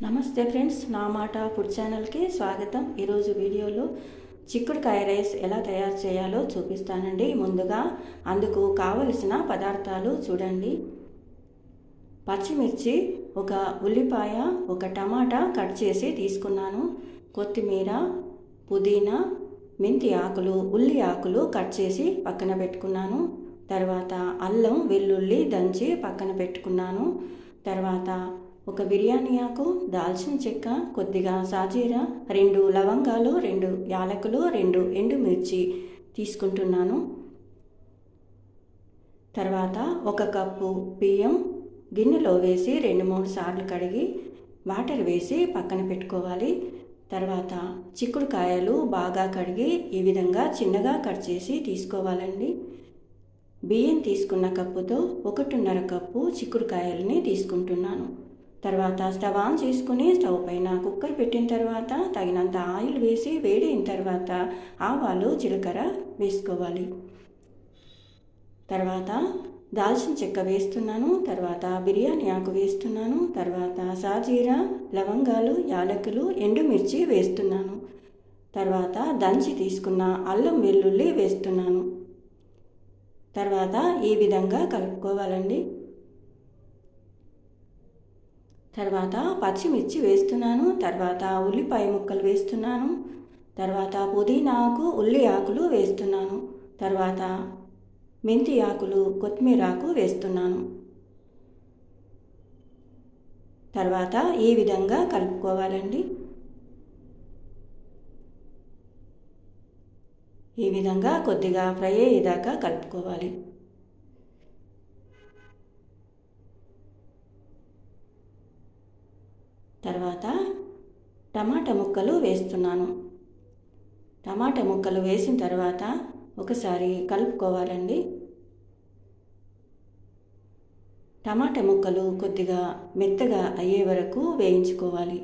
నమస్తే ఫ్రెండ్స్, నా మాట ఫుడ్ ఛానల్కి స్వాగతం. ఈరోజు వీడియోలో చిక్కుడుకాయ రైస్ ఎలా తయారు చేయాలో చూపిస్తానండి. ముందుగా అందుకు కావలసిన పదార్థాలు చూడండి. పచ్చిమిర్చి, ఒక ఉల్లిపాయ, ఒక టమాటా కట్ చేసి తీసుకున్నాను. కొత్తిమీర, పుదీనా, మెంతి ఆకులు, ఉల్లి ఆకులు కట్ చేసి పక్కన పెట్టుకున్నాను. తర్వాత అల్లం వెల్లుల్లి దంచి పక్కన పెట్టుకున్నాను. తర్వాత ఒక బిర్యానీ ఆకు, దాల్చిన చెక్క, కొద్దిగా సాజీరా, 2 లవంగాలు, 2 యాలకులు, 2 ఎండుమిర్చి తీసుకుంటున్నాను. తర్వాత 1 కప్పు బియ్యం గిన్నెలో వేసి 2-3 సార్లు కడిగి వాటర్ వేసి పక్కన పెట్టుకోవాలి. తర్వాత చిక్కుడుకాయలు బాగా కడిగి ఈ విధంగా చిన్నగా కట్ చేసి తీసుకోవాలండి. బియ్యం తీసుకున్న కప్పుతో 1.5 కప్పు చిక్కుడుకాయలని తీసుకుంటున్నాను. తర్వాత స్టవ్ ఆన్ చేసుకుని స్టవ్ పైన కుక్కర్ పెట్టిన తర్వాత తగినంత ఆయిల్ వేసి వేడైన తర్వాత ఆవాలు, జీలకర్ర వేసుకోవాలి. తర్వాత దాల్చిన చెక్క వేస్తున్నాను. తర్వాత బిర్యానీ ఆకు వేస్తున్నాను. తర్వాత సాజీరా, లవంగాలు, యాలకులు, ఎండుమిర్చి వేస్తున్నాను. తర్వాత దంచి తీసుకున్న అల్లం వెల్లుల్లి వేస్తున్నాను. తర్వాత ఈ విధంగా కలుపుకోవాలండి. తర్వాత పచ్చిమిర్చి వేస్తున్నాను. తర్వాత ఉల్లిపాయ ముక్కలు వేస్తున్నాను. తర్వాత పుదీనా ఆకు, ఉల్లి ఆకులు వేస్తున్నాను. తర్వాత మెంతి ఆకులు, కొత్తిమీర ఆకు వేస్తున్నాను. తర్వాత ఈ విధంగా కలుపుకోవాలండి. ఈ విధంగా కొద్దిగా ఫ్రై అయ్యేదాకా కలుపుకోవాలి. తర్వాత టమాటా ముక్కలు వేస్తున్నాను. టమాటా ముక్కలు వేసిన తర్వాత ఒకసారి కలుపుకోవాలండి. టమాటా ముక్కలు కొద్దిగా మెత్తగా అయ్యే వరకు వేయించుకోవాలి.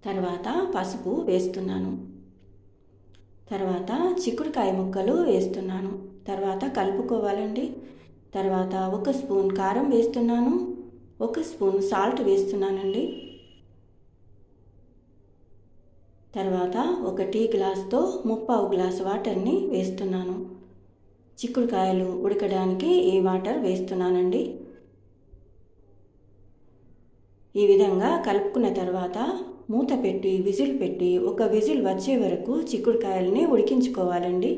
తర్వాత పసుపు వేస్తున్నాను. తర్వాత చిక్కుడుకాయ ముక్కలు వేస్తున్నాను. తర్వాత కలుపుకోవాలండి. తర్వాత 1 స్పూన్ కారం వేస్తున్నాను. 1 స్పూన్ సాల్ట్ వేస్తున్నానండి. తర్వాత 1 టీ గ్లాస్తో 3/4 గ్లాస్ వాటర్ని వేస్తున్నాను. చిక్కుడుకాయలు ఉడకడానికి ఈ వాటర్ వేస్తున్నానండి. ఈ విధంగా కలుపుకున్న తర్వాత మూత పెట్టి విజిల్ పెట్టి 1 విజిల్ వచ్చే వరకు చిక్కుడుకాయలని ఉడికించుకోవాలండి.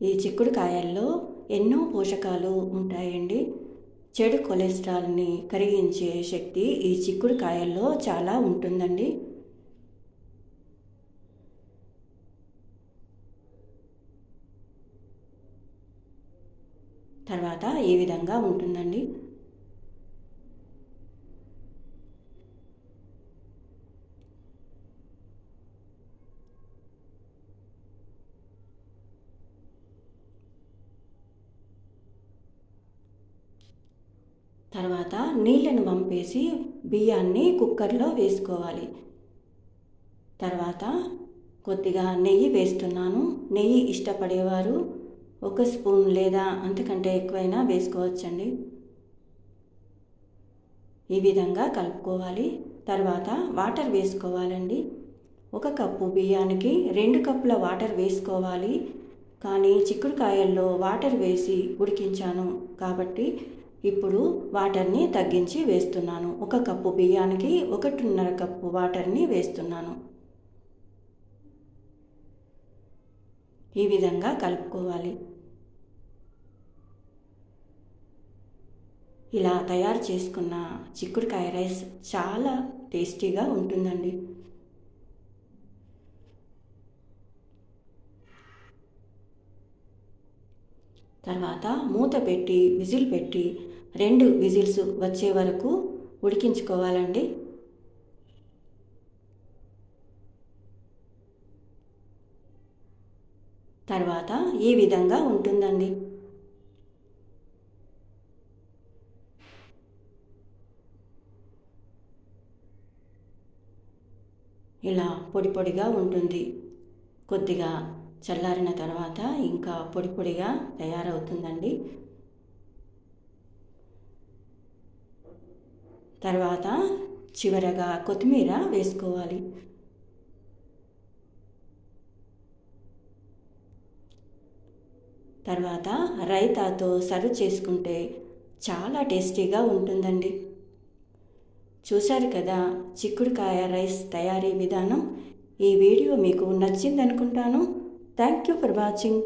ఈ చిక్కుడుకాయల్లో ఎన్నో పోషకాలు ఉంటాయండి. చెడు కొలెస్ట్రాల్ని కరిగించే శక్తి ఈ చిక్కుడుకాయల్లో చాలా ఉంటుందండి. తర్వాత ఈ విధంగా ఉంటుందండి. తర్వాత నీళ్ళను వంపేసి బియ్యాన్ని కుక్కర్లో వేసుకోవాలి. తర్వాత కొద్దిగా నెయ్యి వేస్తున్నాను. నెయ్యి ఇష్టపడేవారు 1 స్పూన్ లేదా అంతకంటే ఎక్కువైనా వేసుకోవచ్చండి. ఈ విధంగా కలుపుకోవాలి. తర్వాత వాటర్ వేసుకోవాలండి. 1 కప్పు బియ్యానికి 2 కప్పుల వాటర్ వేసుకోవాలి. కానీ చిక్కుడుకాయల్లో వాటర్ వేసి ఉడికించాను కాబట్టి ఇప్పుడు వాటర్ని తగ్గించి వేస్తున్నాను. 1 కప్పు బియ్యానికి 1.5 కప్పు వాటర్ని వేస్తున్నాను. ఈ విధంగా కలుపుకోవాలి. ఇలా తయారు చేసుకున్న చిక్కుడుకాయ రైస్ చాలా టేస్టీగా ఉంటుందండి. తర్వాత మూత పెట్టి విజిల్ పెట్టి 2 విజిల్స్ వచ్చే వరకు ఉడికించుకోవాలండి. తర్వాత ఈ విధంగా ఉంటుందండి. ఇలా పొడి పొడిగా ఉంటుంది. కొద్దిగా చల్లారిన తర్వాత ఇంకా పొడి పొడిగా తయారవుతుందండి. తర్వాత చివరగా కొత్తిమీర వేసుకోవాలి. తర్వాత రైతాతో సర్వ్ చేసుకుంటే చాలా టేస్టీగా ఉంటుందండి. చూశారు కదా చిక్కుడుకాయ రైస్ తయారీ విధానం. ఈ వీడియో మీకు నచ్చిందనుకుంటాను. Thank you for watching.